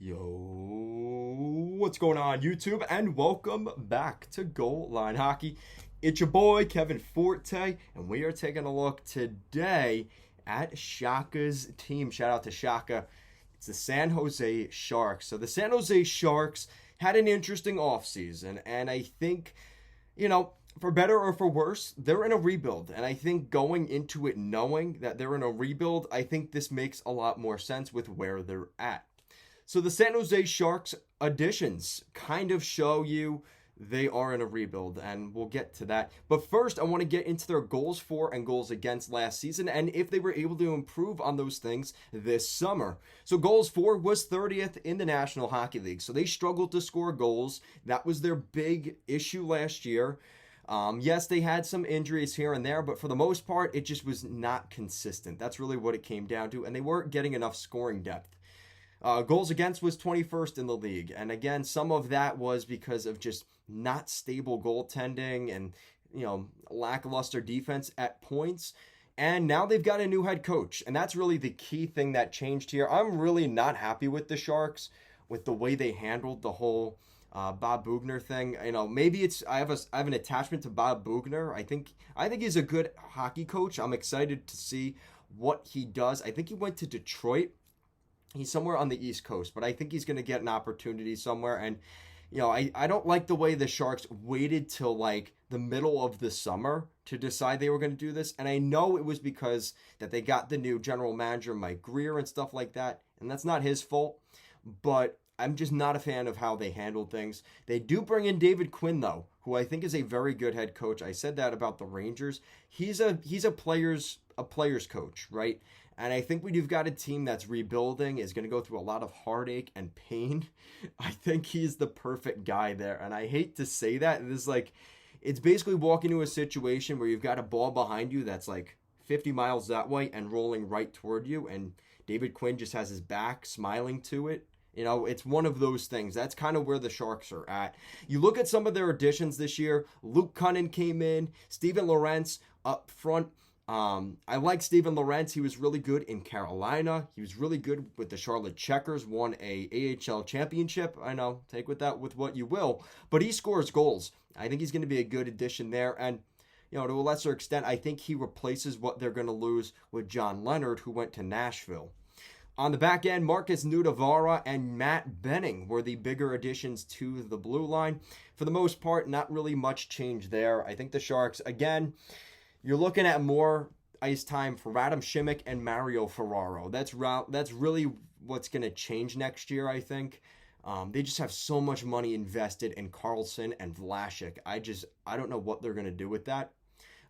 Yo, what's going on, YouTube? And welcome back to Goal Line Hockey. It's your boy, Kevin Forte, and we are taking a look today at Shaka's team. Shout out to Shaka. It's the San Jose Sharks. So the San Jose Sharks had an interesting offseason, and I think, for better or for worse, they're in a rebuild. And I think going into it knowing that they're in a rebuild, I think this makes a lot more sense with where they're at. So the San Jose Sharks additions kind of show you they are in a rebuild, and we'll get to that. But first, I want to get into their goals for and goals against last season, and if they were able to improve on those things this summer. So goals for was 30th in the National Hockey League. So they struggled to score goals. That was their big issue last year. Yes, they had some injuries here and there, but for the most part, it just was not consistent. That's really what it came down to, and they weren't getting enough scoring depth. Goals against was 21st in the league. And again, some of that was because of just not stable goaltending and, lackluster defense at points. And now they've got a new head coach. And that's really the key thing that changed here. I'm really not happy with the Sharks, with the way they handled the whole Bob Boughner thing. Maybe I have an attachment to Bob Boughner. I think he's a good hockey coach. I'm excited to see what he does. I think he went to Detroit. He's somewhere on the East Coast, but I think he's going to get an opportunity somewhere. And, I don't like the way the Sharks waited till like the middle of the summer to decide they were going to do this. And I know it was because that they got the new general manager, Mike Grier, and stuff like that. And that's not his fault, but I'm just not a fan of how they handled things. They do bring in David Quinn, though, who I think is a very good head coach. I said that about the Rangers. He's a player's coach, right? And I think when you've got a team that's rebuilding, is going to go through a lot of heartache and pain, I think he's the perfect guy there. And I hate to say that. It's basically walking into a situation where you've got a ball behind you that's like 50 miles that way and rolling right toward you. And David Quinn just has his back smiling to it. It's one of those things. That's kind of where the Sharks are at. You look at some of their additions this year. Luke Kunin came in. Steven Lorentz up front. I like Steven Lorentz. He was really good in Carolina. He was really good with the Charlotte Checkers. Won a AHL championship. I know, take with that with what you will. But he scores goals. I think he's going to be a good addition there. And, to a lesser extent, I think he replaces what they're going to lose with John Leonard, who went to Nashville. On the back end, Marcus Nudavara and Matt Benning were the bigger additions to the blue line. For the most part, not really much change there. I think the Sharks, again, you're looking at more ice time for Radim Šimić and Mario Ferraro. That's really what's going to change next year, I think. They just have so much money invested in Karlsson and Vlasic. I don't know what they're going to do with that.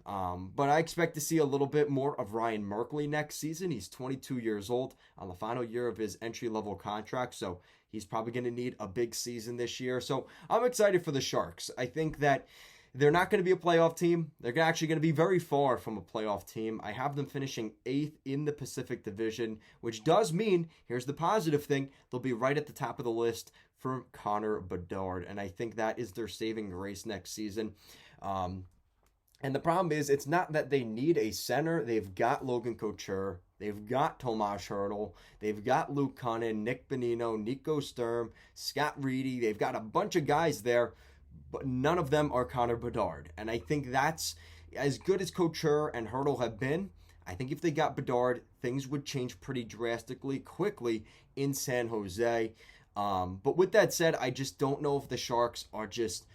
But I expect to see a little bit more of Ryan Merkley next season. He's 22 years old on the final year of his entry-level contract, so he's probably going to need a big season this year. So I'm excited for the Sharks. I think that they're not going to be a playoff team. They're actually going to be very far from a playoff team. I have them finishing 8th in the Pacific Division, which does mean, here's the positive thing, they'll be right at the top of the list for Connor Bedard. And I think that is their saving grace next season. And the problem is, it's not that they need a center. They've got Logan Couture. They've got Tomas Hertl. They've got Luke Kunin, Nick Bonino, Nico Sturm, Scott Reedy. They've got a bunch of guys there, but none of them are Connor Bedard. And I think that's as good as Couture and Hertl have been. I think if they got Bedard, things would change pretty drastically, quickly in San Jose. But with that said, I just don't know if the Sharks are just,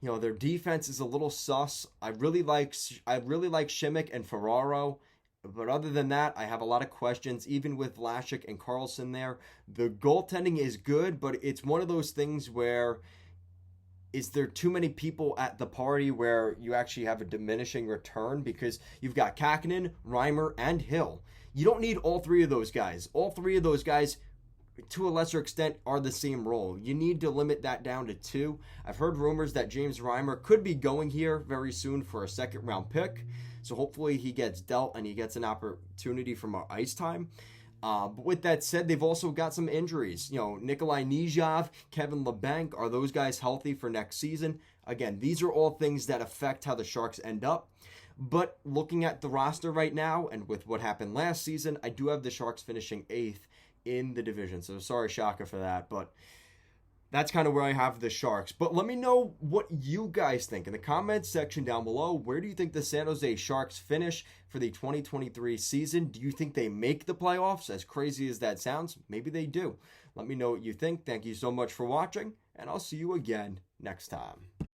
their defense is a little sus. I really like Šimić and Ferraro. But other than that, I have a lot of questions, even with Vlasic and Karlsson there. The goaltending is good, but it's one of those things where, is there too many people at the party where you actually have a diminishing return? Because you've got Kakinen, Reimer, and Hill. You don't need all three of those guys. All three of those guys, to a lesser extent, are the same role. You need to limit that down to 2. I've heard rumors that James Reimer could be going here very soon for a second-round pick. So hopefully he gets dealt and he gets an opportunity for more ice time. But with that said, they've also got some injuries. Nikolai Nijov, Kevin Labanc, are those guys healthy for next season? Again, these are all things that affect how the Sharks end up. But looking at the roster right now and with what happened last season, I do have the Sharks finishing 8th in the division. So sorry, Shaka, for that, but that's kind of where I have the Sharks. But let me know what you guys think in the comments section down below. Where do you think the San Jose Sharks finish for the 2023 season? Do you think they make the playoffs? As crazy as that sounds, maybe they do. Let me know what you think. Thank you so much for watching, and I'll see you again next time.